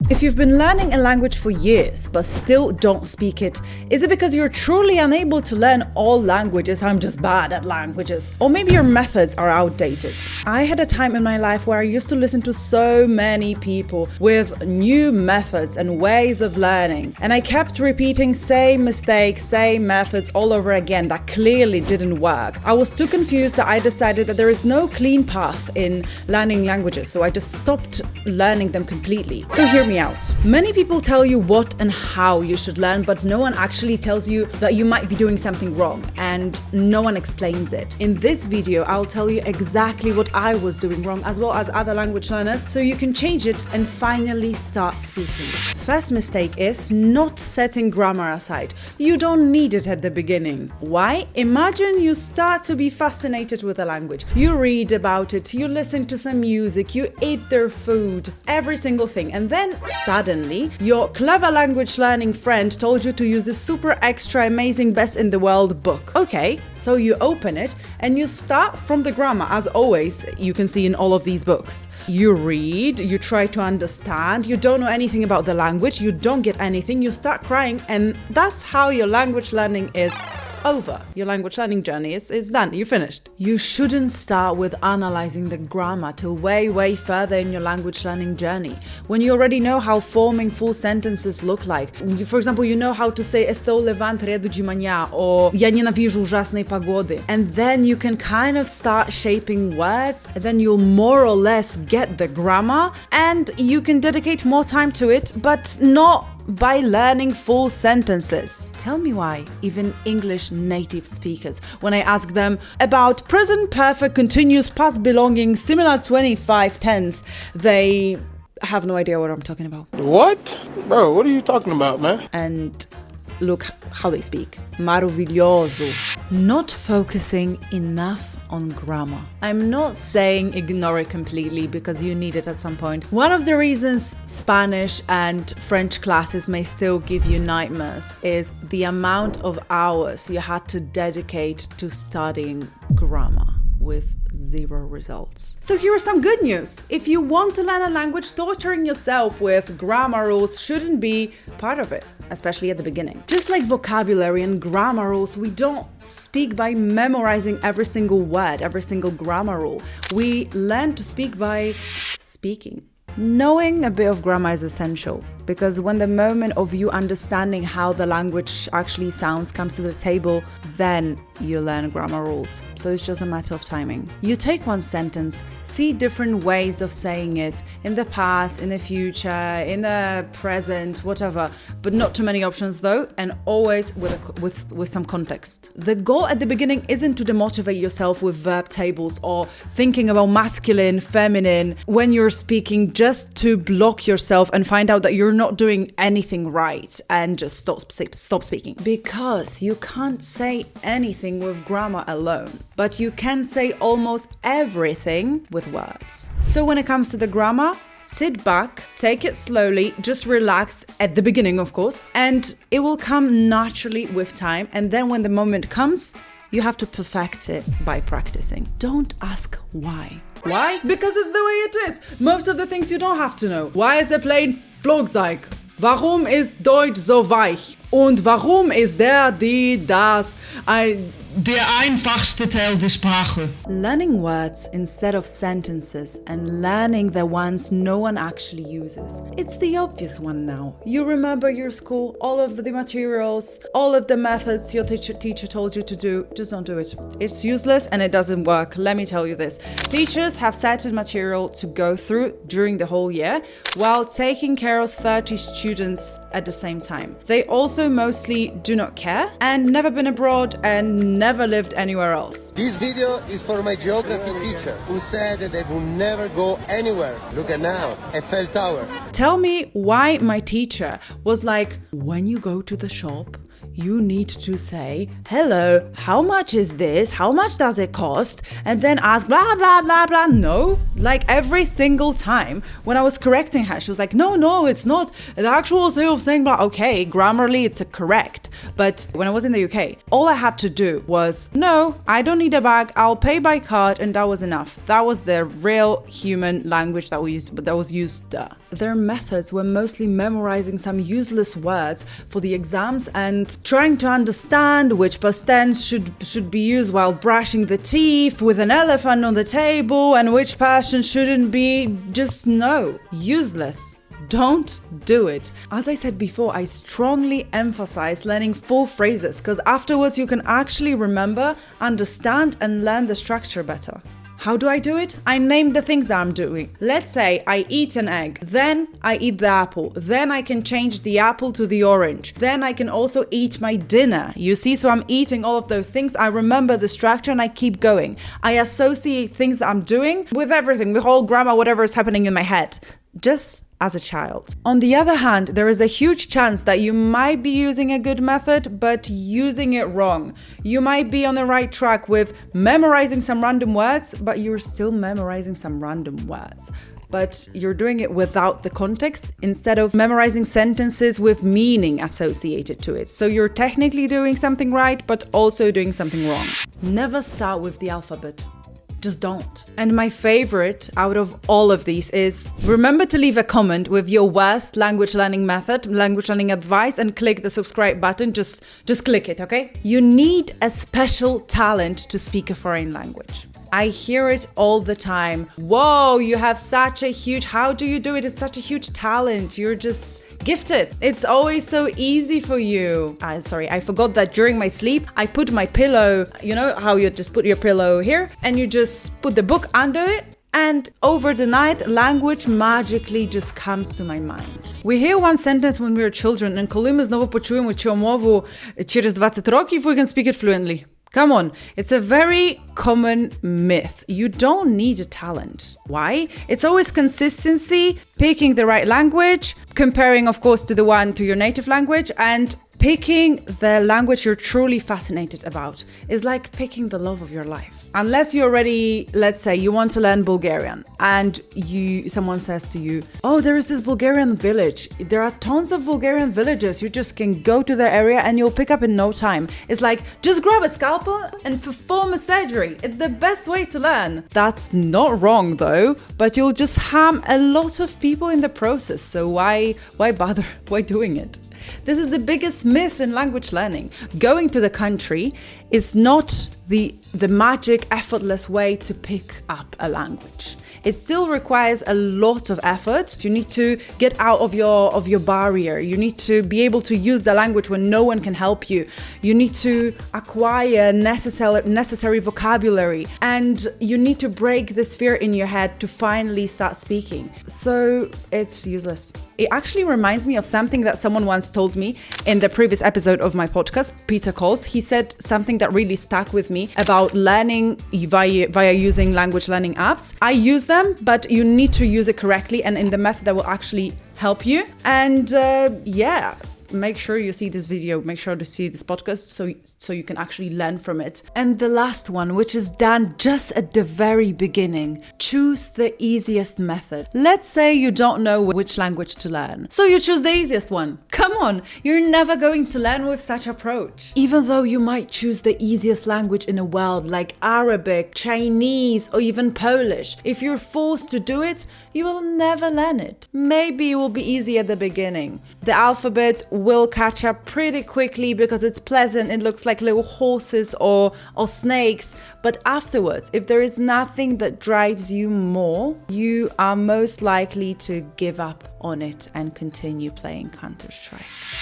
If you've been learning a language for years but still don't speak it, is it because you're truly unable to learn all languages? I'm just bad at languages. Or maybe your methods are outdated. I had a time in my life where I used to listen to so many people with new methods and ways of learning, and I kept repeating same mistakes, same methods all over again that clearly didn't work. I was too confused that I decided that there is no clean path in learning languages, so I just stopped learning them completely. So hear me out. Many people tell you what and how you should learn, but no one actually tells you that you might be doing something wrong, and no one explains it. In this video, I'll tell you exactly what I was doing wrong, as well as other language learners, so you can change it and finally start speaking. First mistake is not setting grammar aside. You don't need it at the beginning. Why? Imagine you start to be fascinated with a language. You read about it, you listen to some music, you eat their food, every single thing, and then suddenly your clever language learning friend told you to use this super extra amazing best in the world book. Okay, so you open it and you start from the grammar, as always you can see in all of these books. You read, you try to understand, you don't know anything about the language, you don't get anything, you start crying, and that's how your language learning is over. Your language learning journey is done. You finished. You shouldn't start with analyzing the grammar till way further in your language learning journey, when you already know how forming full sentences look like. For example, you know how to say estou levant redu de manhã or ja nienawidzę ужасnej pogody, and then you can kind of start shaping words, and then you'll more or less get the grammar, and you can dedicate more time to it, but not by learning full sentences. Tell me why even English native speakers, when I ask them about present perfect continuous past belonging similar 25 tense, they have no idea what I'm talking about. What? Bro, what are you talking about, man? And look how they speak. Maravilhoso. Not focusing enough on grammar. I'm not saying ignore it completely, because you need it at some point. One of the reasons Spanish and French classes may still give you nightmares is the amount of hours you had to dedicate to studying grammar with zero results. So here are some good news. If you want to learn a language, torturing yourself with grammar rules shouldn't be part of it, especially at the beginning. Just like vocabulary and grammar rules, we don't speak by memorizing every single word, every single grammar rule. We learn to speak by speaking. Knowing a bit of grammar is essential, because when the moment of you understanding how the language actually sounds comes to the table, then you learn grammar rules. So it's just a matter of timing. You take one sentence, see different ways of saying it in the past, in the future, in the present, whatever, but not too many options though, and always with some context. The goal at the beginning isn't to demotivate yourself with verb tables or thinking about masculine, feminine when you're speaking, just to block yourself and find out that you're not doing anything right and just stop speaking. Because you can't say anything with grammar alone, but you can say almost everything with words. So when it comes to the grammar, sit back, take it slowly, just relax at the beginning, of course, and it will come naturally with time. And then when the moment comes, you have to perfect it by practicing. Don't ask why. Why? Because it's the way it is. Most of the things you don't have to know. Why is a plane Flugzeug? Warum ist Deutsch so weich? Und warum ist der, die, das, Der einfachste Teil der Sprache. Learning words instead of sentences and learning the ones no one actually uses. It's the obvious one now. You remember your school, all of the materials, all of the methods your teacher told you to do. Just don't do it. It's useless and it doesn't work. Let me tell you this. Teachers have certain material to go through during the whole year while taking care of 30 students at the same time. They also mostly do not care and never been abroad and never lived anywhere else. This video is for my geography teacher who said that they will never go anywhere. Look at now, Eiffel Tower. Tell me why my teacher was like, when you go to the shop, you need to say, hello, how much is this? How much does it cost? And then ask blah, blah, blah, blah. No, like every single time when I was correcting her, she was like, no, it's not the actual way of saying blah. Okay, grammarly, it's correct. But when I was in the UK, all I had to do was, no, I don't need a bag. I'll pay by card. And that was enough. That was the real human language that was used. their methods were mostly memorizing some useless words for the exams and trying to understand which past tense should be used while brushing the teeth with an elephant on the table and which past tense shouldn't be. Just no. Useless. Don't do it. As I said before, I strongly emphasize learning full phrases because afterwards you can actually remember, understand, and learn the structure better. How do I do it? I name the things that I'm doing. Let's say I eat an egg, then I eat the apple, then I can change the apple to the orange, then I can also eat my dinner. You see, so I'm eating all of those things. I remember the structure and I keep going. I associate things that I'm doing with everything, with whole grammar, whatever is happening in my head. Just as a child. On the other hand, there is a huge chance that you might be using a good method, but using it wrong. You might be on the right track with memorizing some random words, but you're still memorizing some random words. But you're doing it without the context instead of memorizing sentences with meaning associated to it. So you're technically doing something right, but also doing something wrong. Never start with the alphabet. Just don't. And my favorite out of all of these is remember to leave a comment with your worst language learning method, language learning advice, and click the subscribe button. Just click it, okay? You need a special talent to speak a foreign language. I hear it all the time. Whoa, you have such a huge, how do you do it? It's such a huge talent. You're just gifted. It's always so easy for you. I forgot that during my sleep, I put my pillow, you know how you just put your pillow here and you just put the book under it. And over the night, language magically just comes to my mind. We hear one sentence when we were children and коли ми знову почуємо цю мову через 20 років, we can speak it fluently. Come on, it's a very common myth. You don't need a talent. Why? It's always consistency, picking the right language, comparing, of course, to your native language, and picking the language you're truly fascinated about. Is like picking the love of your life. Unless you already, let's say you want to learn Bulgarian and someone says to you, oh, there is this Bulgarian village. There are tons of Bulgarian villages. You just can go to the area and you'll pick up in no time. It's like, just grab a scalpel and perform a surgery. It's the best way to learn. That's not wrong though, but you'll just harm a lot of people in the process. So why bother? Why doing it? This is the biggest myth in language learning. Going to the country is not the magic, effortless way to pick up a language. It still requires a lot of effort. You need to get out of your barrier. You need to be able to use the language when no one can help you. You need to acquire necessary vocabulary, and you need to break this fear in your head to finally start speaking. So it's useless. It actually reminds me of something that someone once told me in the previous episode of my podcast, Peter Coles. He said something that really stuck with me about learning via using language learning apps. I use them, but you need to use it correctly and in the method that will actually help you. And make sure you see this video, make sure to see this podcast so you can actually learn from it. And the last one, which is done just at the very beginning, choose the easiest method. Let's say you don't know which language to learn, so you choose the easiest one. Come on, you're never going to learn with such approach. Even though you might choose the easiest language in the world, like Arabic, Chinese, or even Polish, if you're forced to do it, you will never learn it. Maybe it will be easy at the beginning. The alphabet will catch up pretty quickly because it's pleasant. It looks like little horses or snakes. But afterwards, if there is nothing that drives you more, you are most likely to give up on it and continue playing Counter-Strike.